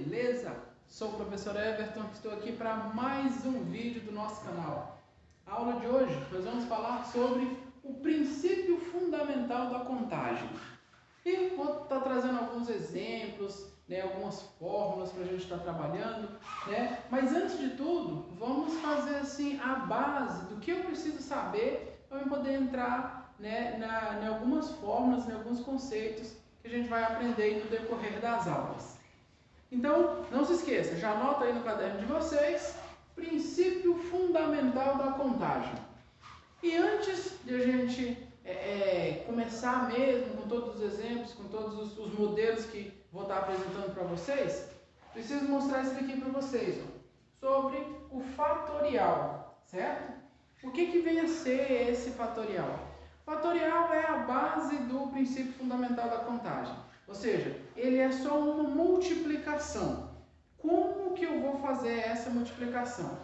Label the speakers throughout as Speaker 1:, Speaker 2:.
Speaker 1: beleza? Sou o professor Everton, estou aqui para mais um vídeo do nosso canal. A aula de hoje nós vamos falar sobre o princípio fundamental da contagem. E vou estar trazendo alguns exemplos, algumas fórmulas para a gente estar trabalhando, Mas antes de tudo, vamos fazer assim a base do que eu preciso saber para eu poder entrar em algumas fórmulas, em alguns conceitos que a gente vai aprender no decorrer das aulas. Então, não se esqueça, já anota aí no caderno de vocês, princípio fundamental da contagem. E antes de a gente começar mesmo com todos os exemplos, com todos os modelos que vou estar apresentando para vocês, preciso mostrar isso aqui para vocês, sobre o fatorial, certo? O que vem a ser esse fatorial? Fatorial é a base do princípio fundamental da contagem, ou seja, ele é só uma multiplicação. Como que eu vou fazer essa multiplicação?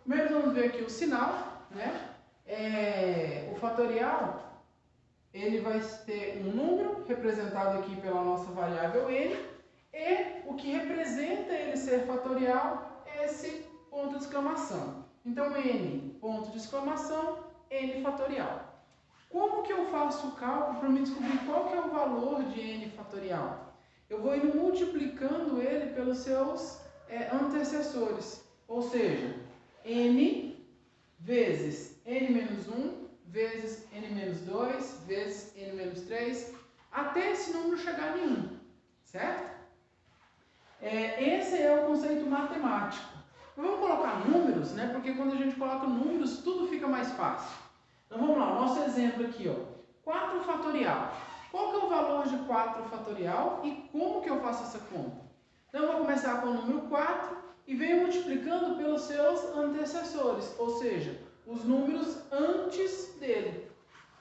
Speaker 1: Primeiro vamos ver aqui o sinal, o fatorial, ele vai ter um número representado aqui pela nossa variável n, e o que representa ele ser fatorial é esse ponto de exclamação. Então n, ponto de exclamação, n fatorial. Como que eu faço o cálculo para me descobrir qual que é o valor de n fatorial? Eu vou indo multiplicando ele pelos seus antecessores, ou seja, n vezes n menos 1 vezes n menos 2 vezes n menos 3, até esse número chegar em 1, certo? Esse é o conceito matemático. Vamos colocar números, porque quando a gente coloca números, tudo fica mais fácil. Então vamos lá, nosso exemplo aqui, 4 fatorial. Qual que é o valor de 4 fatorial e como que eu faço essa conta? Então eu vou começar com o número 4 e venho multiplicando pelos seus antecessores, ou seja, os números antes dele.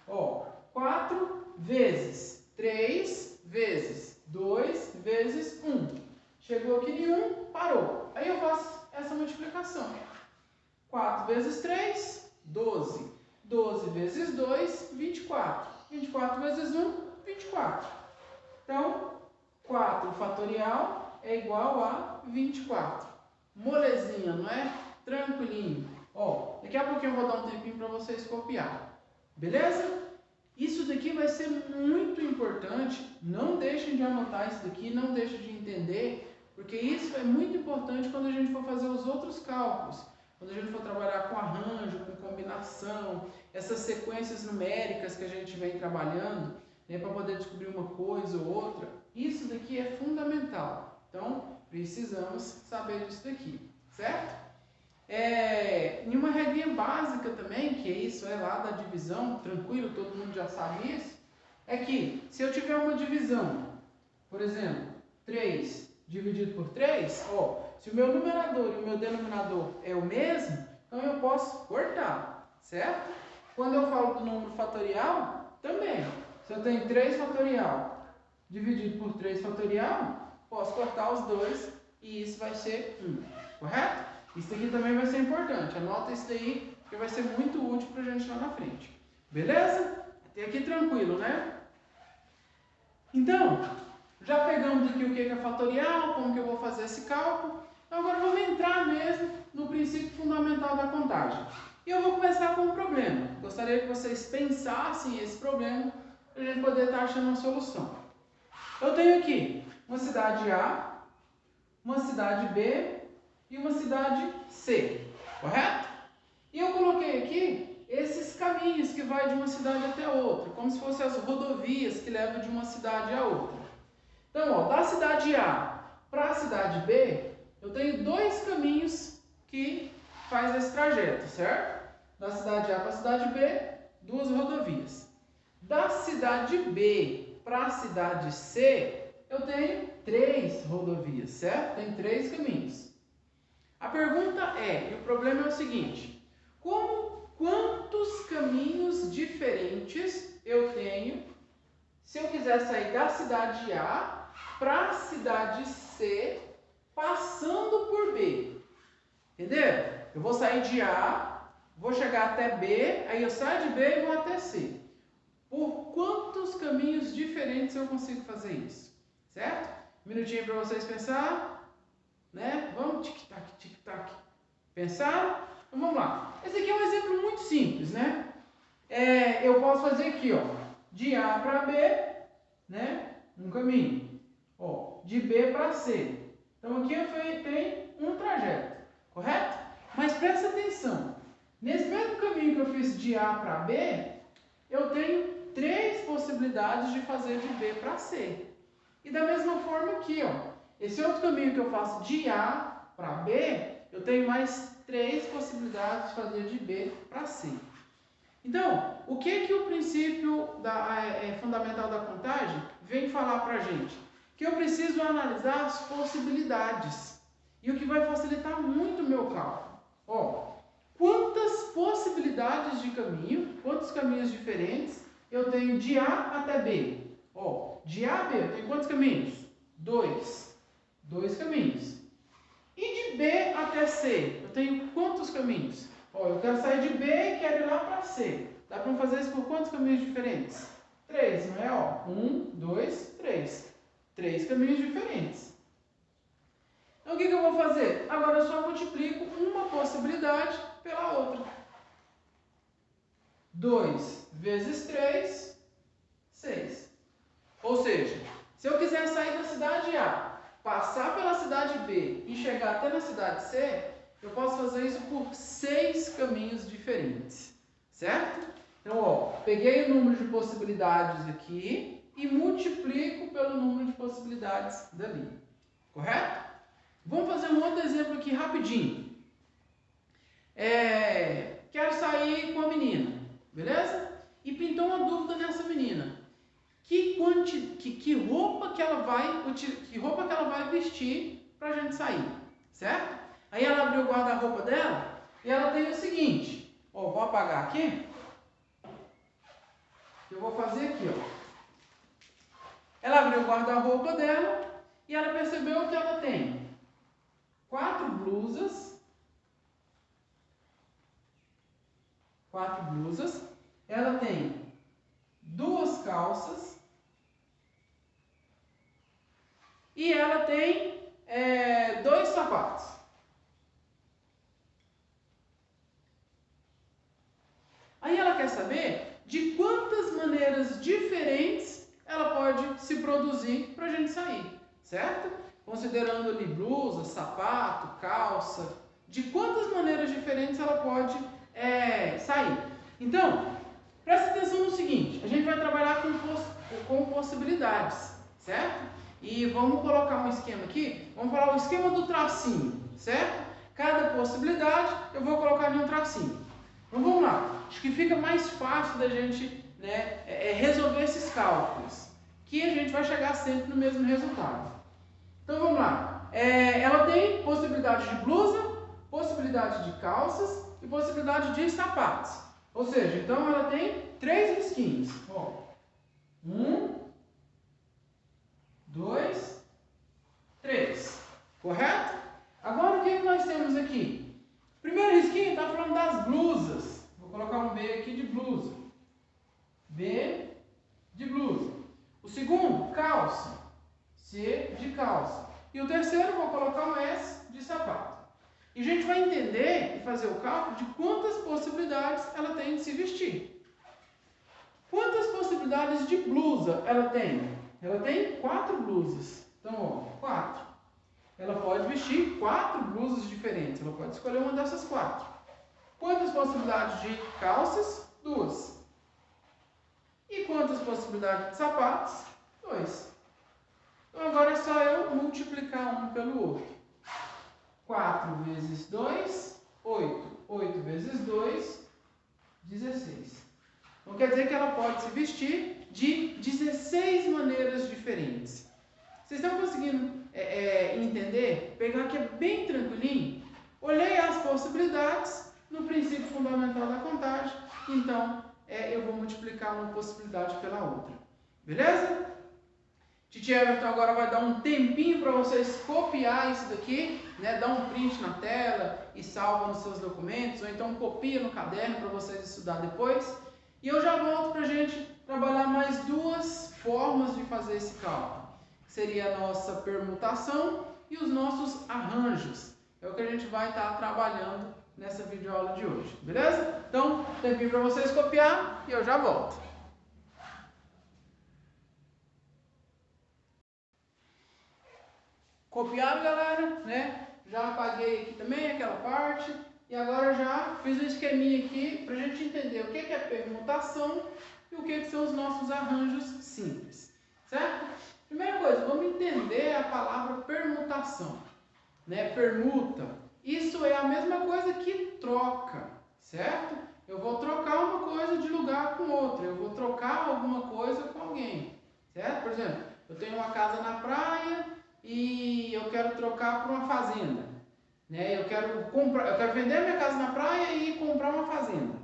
Speaker 1: 4 vezes 3 vezes 2 vezes 1. Chegou aqui em 1, parou. Aí eu faço essa multiplicação. 4 vezes 3, 12. 12 vezes 2, 24. 24 vezes 1, 24. Então, 4 fatorial é igual a 24. Molezinha, não é? Tranquilinho. Daqui a pouquinho eu vou dar um tempinho para vocês copiar. Beleza? Isso daqui vai ser muito importante. Não deixem de anotar isso daqui, não deixem de entender, porque isso é muito importante quando a gente for fazer os outros cálculos. Quando a gente for trabalhar com arranjo, com combinação, essas sequências numéricas que a gente vem trabalhando, para poder descobrir uma coisa ou outra, isso daqui é fundamental. Então, precisamos saber disso daqui, certo? Em uma regrinha básica também, que isso é lá da divisão, tranquilo, todo mundo já sabe isso, é que se eu tiver uma divisão, por exemplo, 3 dividido por 3, se o meu numerador e o meu denominador é o mesmo, então eu posso cortar, certo? Quando eu falo do número fatorial, também. Se eu tenho 3 fatorial dividido por 3 fatorial, posso cortar os dois e isso vai ser 1, correto? Isso aqui também vai ser importante, anota isso daí, que vai ser muito útil para a gente lá na frente. Beleza? Até aqui tranquilo, né? Então, já pegamos aqui o que é fatorial, como que eu vou fazer esse cálculo. Então agora vamos entrar mesmo no princípio fundamental da contagem. E eu vou começar com um problema. Gostaria que vocês pensassem esse problema para a gente poder estar achando uma solução. Eu tenho aqui uma cidade A, uma cidade B e uma cidade C, correto? E eu coloquei aqui esses caminhos que vai de uma cidade até outra, como se fossem as rodovias que levam de uma cidade a outra. Então, da cidade A para a cidade B, eu tenho 2 caminhos que fazem esse trajeto, certo? Da cidade A para a cidade B, 2 rodovias. Da cidade B para a cidade C, eu tenho 3 rodovias, certo? Tem 3 caminhos. A pergunta e o problema é o seguinte: quantos caminhos diferentes eu tenho se eu quiser sair da cidade A para a cidade C, passando por B? Entendeu? Eu vou sair de A, vou chegar até B, aí eu saio de B e vou até C. Por quantos caminhos diferentes eu consigo fazer isso? Certo? Um minutinho para vocês pensar. né? Vamos tic-tac, tic-tac. Pensaram? Então vamos lá. Esse aqui é um exemplo muito simples, né? Eu posso fazer aqui, ó, de A para B, né? Um caminho. Ó, de B para C. Então aqui eu tenho um trajeto, correto? Mas presta atenção. Nesse mesmo caminho que eu fiz de A para B, eu tenho 3 possibilidades de fazer de B para C. E da mesma forma aqui, ó, esse outro caminho que eu faço de A para B, eu tenho mais 3 possibilidades de fazer de B para C. Então, o que o princípio fundamental da contagem vem falar para a gente? Que eu preciso analisar as possibilidades. E o que vai facilitar muito o meu cálculo. Ó, quantas possibilidades de caminho, quantos caminhos diferentes eu tenho de A até B? Ó, de A a B eu tenho quantos caminhos? 2. 2 caminhos. E de B até C, eu tenho quantos caminhos? Ó, eu quero sair de B e quero ir lá para C. Dá para fazer isso por quantos caminhos diferentes? 3, não é? Ó, 1, 2, 3. 3 caminhos diferentes. Então, o que eu vou fazer? Agora eu só multiplico uma possibilidade pela outra. 2 vezes 3, 6. Ou seja, se eu quiser sair da cidade A, passar pela cidade B e chegar até na cidade C, eu posso fazer isso por 6 caminhos diferentes, certo? Então, ó, peguei o número de possibilidades aqui e multiplico pelo número de possibilidades dali, correto? Vamos fazer um outro exemplo aqui rapidinho. Quero sair com a menina, beleza? E pintou uma dúvida nessa menina. Que roupa que ela vai vestir para a gente sair, certo? Aí ela abriu o guarda-roupa dela e ela tem o seguinte, ó, vou apagar aqui. Eu vou fazer aqui, ó. Ela abriu o guarda-roupa dela e ela percebeu que ela tem 4 blusas. 4 blusas. Ela tem 2 calças. E ela tem 2 sapatos. Aí ela quer saber de quantas maneiras diferentes ela pode se produzir para a gente sair, certo? Considerando ali blusa, sapato, calça, de quantas maneiras diferentes ela pode sair. Então, presta atenção no seguinte, a gente vai trabalhar com possibilidades, certo? E vamos colocar um esquema aqui, vamos falar o esquema do tracinho, certo? Cada possibilidade eu vou colocar em um tracinho. Então vamos lá, acho que fica mais fácil da gente resolver esses cálculos, que a gente vai chegar sempre no mesmo resultado. Então vamos lá, ela tem possibilidade de blusa, possibilidade de calças e possibilidade de sapatos. Ou seja, então ela tem 3 risquinhos. Ó, 1, 2, 3. Correto? Agora o que nós temos aqui? O primeiro risquinho está falando das blusas. Vou colocar um B aqui de blusa. B de blusa. O segundo, calça. C de calça. E o terceiro, vou colocar um S de sapato. E a gente vai entender e fazer o cálculo de quantas possibilidades ela tem de se vestir. Quantas possibilidades de blusa ela tem? Ela tem 4 blusas. Então, ó, 4. Ela pode vestir 4 blusas diferentes. Ela pode escolher uma dessas 4. Quantas possibilidades de calças? 2. E quantas possibilidades de sapatos? 2. Então, agora é só eu multiplicar um pelo outro. 4 vezes 2, 8. 8 vezes 2, 16. Então, quer dizer que ela pode se vestir de 16 maneiras diferentes. Vocês estão conseguindo entender? Pegar aqui é bem tranquilinho. Olhei as possibilidades no princípio fundamental da contagem. Então, eu vou multiplicar uma possibilidade pela outra. Beleza? Titi Everton agora vai dar um tempinho para vocês copiar isso daqui, né? Dá um print na tela e salva nos seus documentos, ou então copia no caderno para vocês estudar depois. E eu já volto para a gente trabalhar mais 2 formas de fazer esse cálculo. Seria a nossa permutação e os nossos arranjos. É o que a gente vai estar trabalhando nessa videoaula de hoje, beleza? Então, tempinho para vocês copiar e eu já volto. Copiaram, galera, né? Já apaguei aqui também aquela parte e agora já fiz um esqueminha aqui para a gente entender o que é permutação e o que são os nossos arranjos simples, certo? Primeira coisa, vamos entender a palavra permutação, né? Permuta, isso é a mesma coisa que troca, certo? Eu vou trocar uma coisa de lugar com outra, eu vou trocar alguma coisa com alguém, certo? Por exemplo, eu tenho uma casa na praia e eu quero trocar por uma fazenda, né? Eu quero vender minha casa na praia e comprar uma fazenda.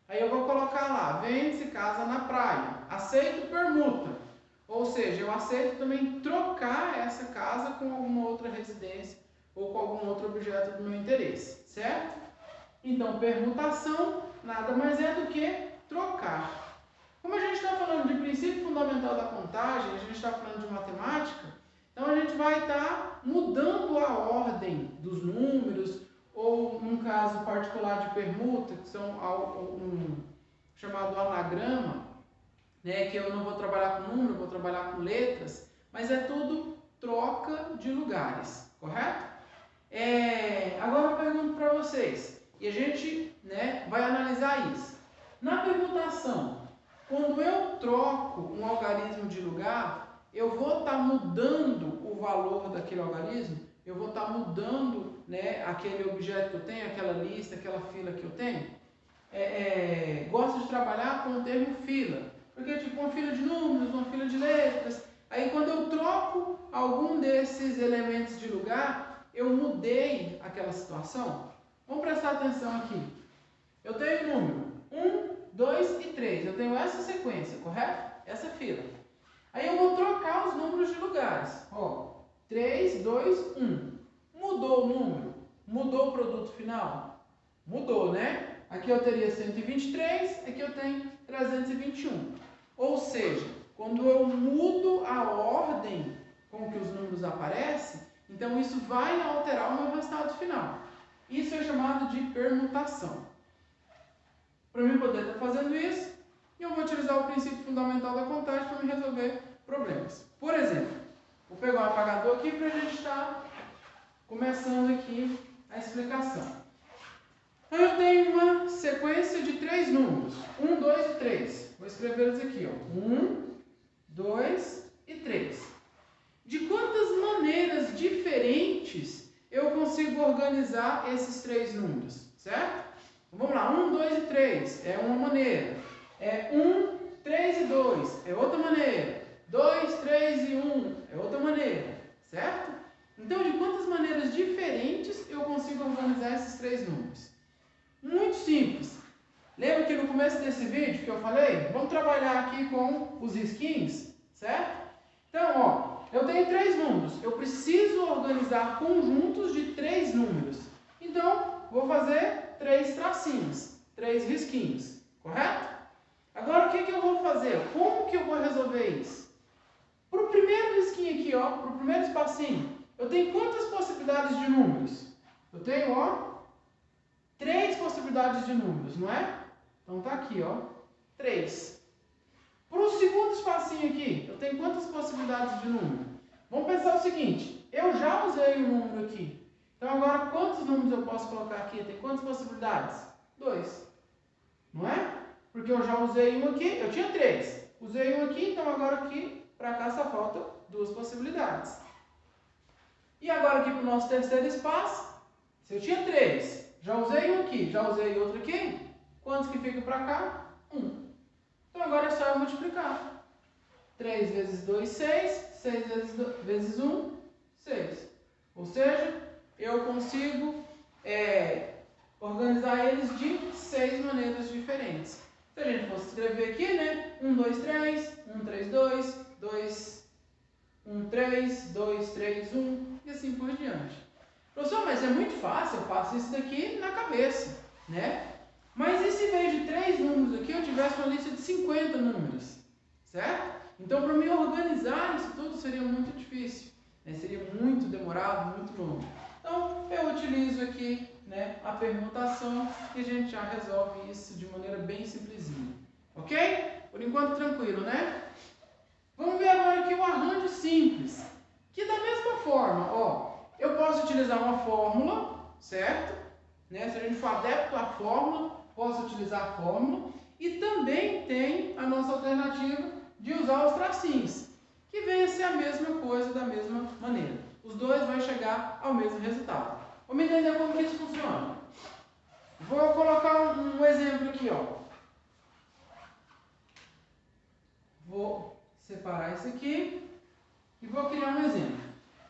Speaker 1: Aí eu vou colocar lá, vende-se casa na praia, aceito permuta, ou seja, eu aceito também trocar essa casa com alguma outra residência ou com algum outro objeto do meu interesse, certo? Então, permutação nada mais é do que trocar. Como a gente está falando de princípio fundamental da contagem, a gente está falando de matemática, então a gente vai estar mudando a ordem dos números, ou num caso particular de permuta, que são um chamado anagrama, né, que eu não vou trabalhar com número, vou trabalhar com letras, mas é tudo troca de lugares, correto? Agora eu pergunto para vocês, e a gente, né, vai analisar isso. Na permutação, quando eu troco um algarismo de lugar, eu vou estar mudando o valor daquele algarismo, eu vou estar mudando, né, aquele objeto que eu tenho, aquela lista, aquela fila que eu tenho. Gosto de trabalhar com o termo fila, porque tipo uma fila de números, uma fila de letras. Aí quando eu troco algum desses elementos de lugar, eu mudei aquela situação. Vamos prestar atenção aqui. Eu tenho o número 1, 2 e 3. Eu tenho essa sequência, correto? Essa fila. Aí eu vou trocar os números de lugares. Ó, 3, 2, 1. Mudou o número? Mudou o produto final? Mudou, né? Aqui eu teria 123, aqui eu tenho 321. Ou seja, quando eu mudo a ordem com que os números aparecem, então isso vai alterar o meu resultado final. Isso é chamado de permutação. Para mim poder estar fazendo isso, eu vou utilizar o princípio fundamental da contagem para me resolver problemas. Por exemplo, vou pegar um apagador aqui para a gente estar começando aqui a explicação. Eu tenho uma sequência de 3 números, 1, 2 e 3. Vou escrever eles aqui, ó. 1, 2 e 3. De quantas maneiras diferentes eu consigo organizar esses 3 números, certo? Vamos lá, 1, 2 e 3 é uma maneira. 1, 3 e 2 é outra maneira. 2, 3 e 1 é outra maneira, certo? Então, de quantas maneiras diferentes eu consigo organizar esses 3 números? Muito simples. Lembra que no começo desse vídeo que eu falei? Vamos trabalhar aqui com os risquinhos, certo? Então, ó, eu tenho 3 números. Eu preciso organizar conjuntos de 3 números. Então, vou fazer 3 tracinhos, 3 risquinhos, correto? Agora, o que eu vou fazer? Como que eu vou resolver isso? Para o primeiro risquinho aqui, ó, para o primeiro espacinho, eu tenho quantas possibilidades de números? Eu tenho, ó, 3 possibilidades de números, não é? Então tá aqui, ó, 3. Para o segundo espacinho aqui, eu tenho quantas possibilidades de número? Vamos pensar o seguinte, eu já usei um número aqui. Então agora quantos números eu posso colocar aqui? Tem quantas possibilidades? 2. Não é? Porque eu já usei um aqui, eu tinha 3. Usei um aqui, então agora aqui, para cá só falta 2 possibilidades. E agora aqui para o nosso terceiro espaço, se eu tinha 3, já usei um aqui, já usei outro aqui, quantos que ficam para cá? 1. Então agora é só eu multiplicar. 3 vezes 2, 6. 6 vezes 1, 6. Ou seja, eu consigo organizar eles de 6 maneiras diferentes. Se a gente fosse escrever aqui, né? 1, 2, 3, 1, 3, 2, 2, 1, 3, 2, 3, 1 e assim por diante. Professor, mas é muito fácil, eu faço isso daqui na cabeça, né? Mas e se em vez de 3 números aqui eu tivesse uma lista de 50 números, certo? Então, para me organizar isso tudo seria muito difícil, né? Seria muito demorado, muito utilizo aqui, né, a permutação e a gente já resolve isso de maneira bem simplesinha. Ok? Por enquanto tranquilo, né? Vamos ver agora aqui o arranjo simples. Que da mesma forma, ó, eu posso utilizar uma fórmula, certo? Né? Se a gente for adepto à fórmula, posso utilizar a fórmula. E também tem a nossa alternativa de usar os tracinhos, que vem a ser a mesma coisa da mesma maneira. Os dois vão chegar ao mesmo resultado. Vamos entender como que isso funciona. Vou colocar um exemplo aqui, ó. Vou separar isso aqui e vou criar um exemplo.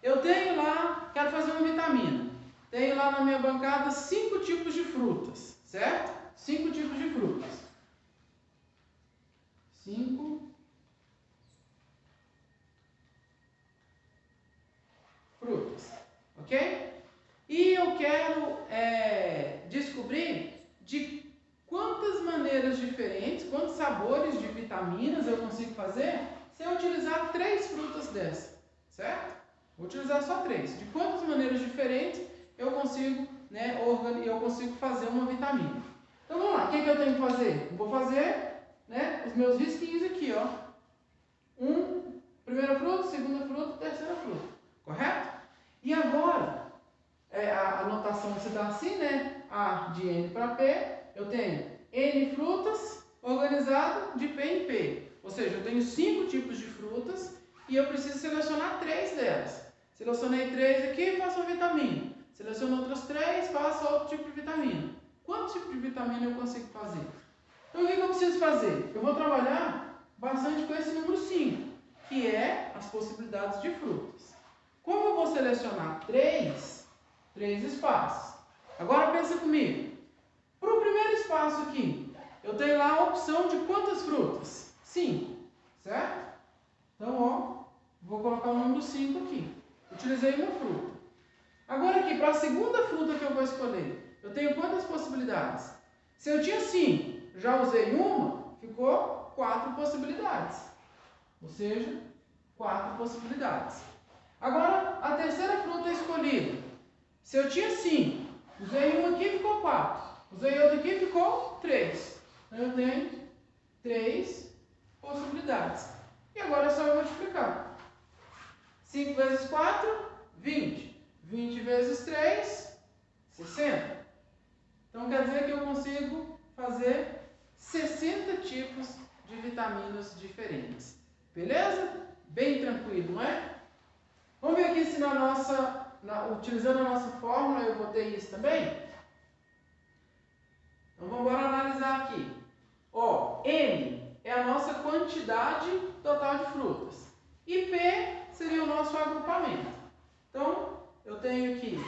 Speaker 1: Eu tenho lá, quero fazer uma vitamina. Tenho lá na minha bancada 5 tipos de frutas, certo? 5 tipos de frutas. 5 frutas, ok? E eu quero descobrir de quantas maneiras diferentes, quantos sabores de vitaminas eu consigo fazer se eu utilizar 3 frutas dessas, certo? Vou utilizar só 3. De quantas maneiras diferentes eu consigo, né, eu consigo fazer uma vitamina. Então vamos lá, o que eu tenho que fazer? Vou fazer, né, os meus risquinhos aqui, ó. Primeira fruta, segunda fruta, terceira fruta, correto? E agora, a anotação se dá assim, né? A de N para P, eu tenho N frutas organizado de P em P. Ou seja, eu tenho 5 tipos de frutas e eu preciso selecionar 3 delas. Selecionei 3 aqui, faço uma vitamina. Seleciono outras 3, faço outro tipo de vitamina. Quantos tipos de vitamina eu consigo fazer? Então, o que eu preciso fazer? Eu vou trabalhar bastante com esse número 5, que é as possibilidades de frutas. Como eu vou selecionar 3 espaços? Agora pensa comigo. Para o primeiro espaço aqui, eu tenho lá a opção de quantas frutas? 5, certo? Então, ó, vou colocar o número 5 aqui. Utilizei uma fruta. Agora aqui, para a segunda fruta que eu vou escolher, eu tenho quantas possibilidades? Se eu tinha 5, já usei uma, ficou 4 possibilidades. Ou seja, 4 possibilidades. Agora, a terceira fruta escolhida. Se eu tinha 5, usei uma aqui, ficou 4. Usei outra aqui, ficou 3. Então, eu tenho 3 possibilidades. E agora é só eu multiplicar. 5 vezes 4, 20. 20 vezes 3, 60. Então, quer dizer que eu consigo fazer 60 tipos de vitaminas diferentes. Beleza? Bem tranquilo, não é? Vamos ver aqui se utilizando a nossa fórmula eu botei isso também? Então vamos embora analisar aqui. Ó, N é a nossa quantidade total de frutas. E P seria o nosso agrupamento. Então, eu tenho aqui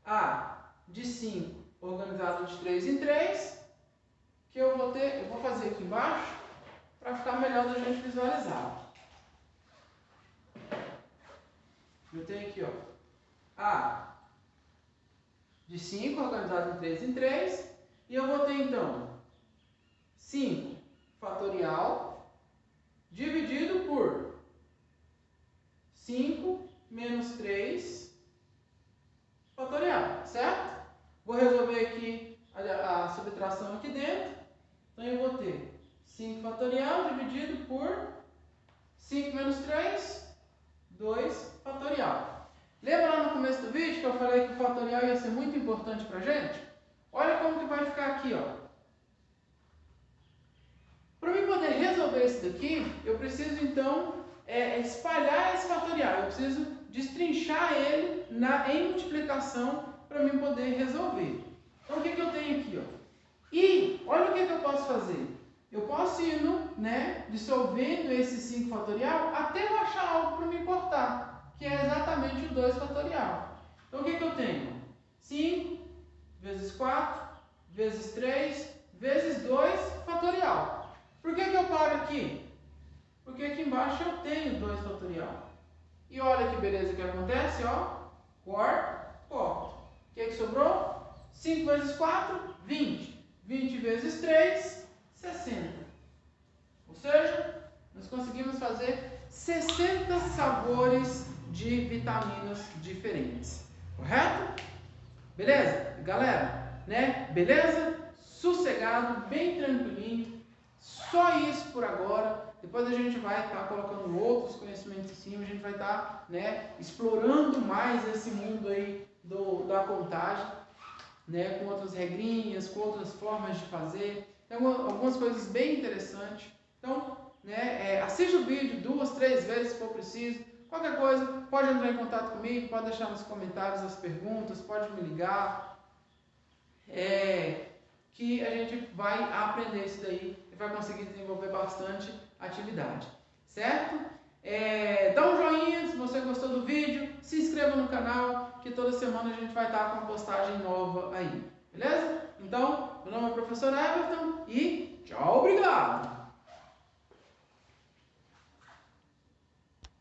Speaker 1: A de 5 organizado de 3 em 3, que eu vou fazer aqui embaixo para ficar melhor da gente visualizar. Eu tenho aqui, ó, A de 5 organizado de 3 em 3, e eu vou ter então 5 fatorial dividido por 5 menos 3 fatorial, certo? Vou resolver aqui a subtração aqui dentro. Então eu vou ter 5 fatorial dividido por 5 menos 3, 2 fatorial. Lembra lá no começo do vídeo que eu falei que o fatorial ia ser muito importante para a gente? Olha como que vai ficar aqui, ó. Para mim poder resolver isso daqui, eu preciso então espalhar esse fatorial. Eu preciso destrinchar ele em multiplicação para mim poder resolver. Então o que eu tenho aqui, ó? E olha o que eu posso fazer. Eu posso ir dissolvendo esse 5 fatorial até eu achar algo para me cortar, que é exatamente o 2 fatorial. Então o que eu tenho? 5 vezes 4 vezes 3 vezes 2 fatorial. Por que eu paro aqui? Porque aqui embaixo eu tenho 2 fatorial. E olha que beleza que acontece, ó. Corta. O que sobrou? 5 vezes 4, 20. 20 vezes 3, 60. Ou seja, nós conseguimos fazer 60 sabores de vitaminas diferentes. Correto? Beleza? Galera, né? Beleza? Sossegado, bem tranquilinho. Só isso por agora. Depois a gente vai estar colocando outros conhecimentos em cima, a gente vai estar, né, explorando mais esse mundo aí da contagem, né, com outras regrinhas, com outras formas de fazer. Tem algumas coisas bem interessantes. Então, né, assista o vídeo 2, 3 vezes se for preciso. Qualquer coisa, pode entrar em contato comigo, pode deixar nos comentários as perguntas, pode me ligar. Que a gente vai aprender isso daí e vai conseguir desenvolver bastante atividade, certo? Dá um joinha se você gostou do vídeo, se inscreva no canal, que toda semana a gente vai estar com uma postagem nova aí, beleza? Então, meu nome é o professor Everton e tchau, obrigado!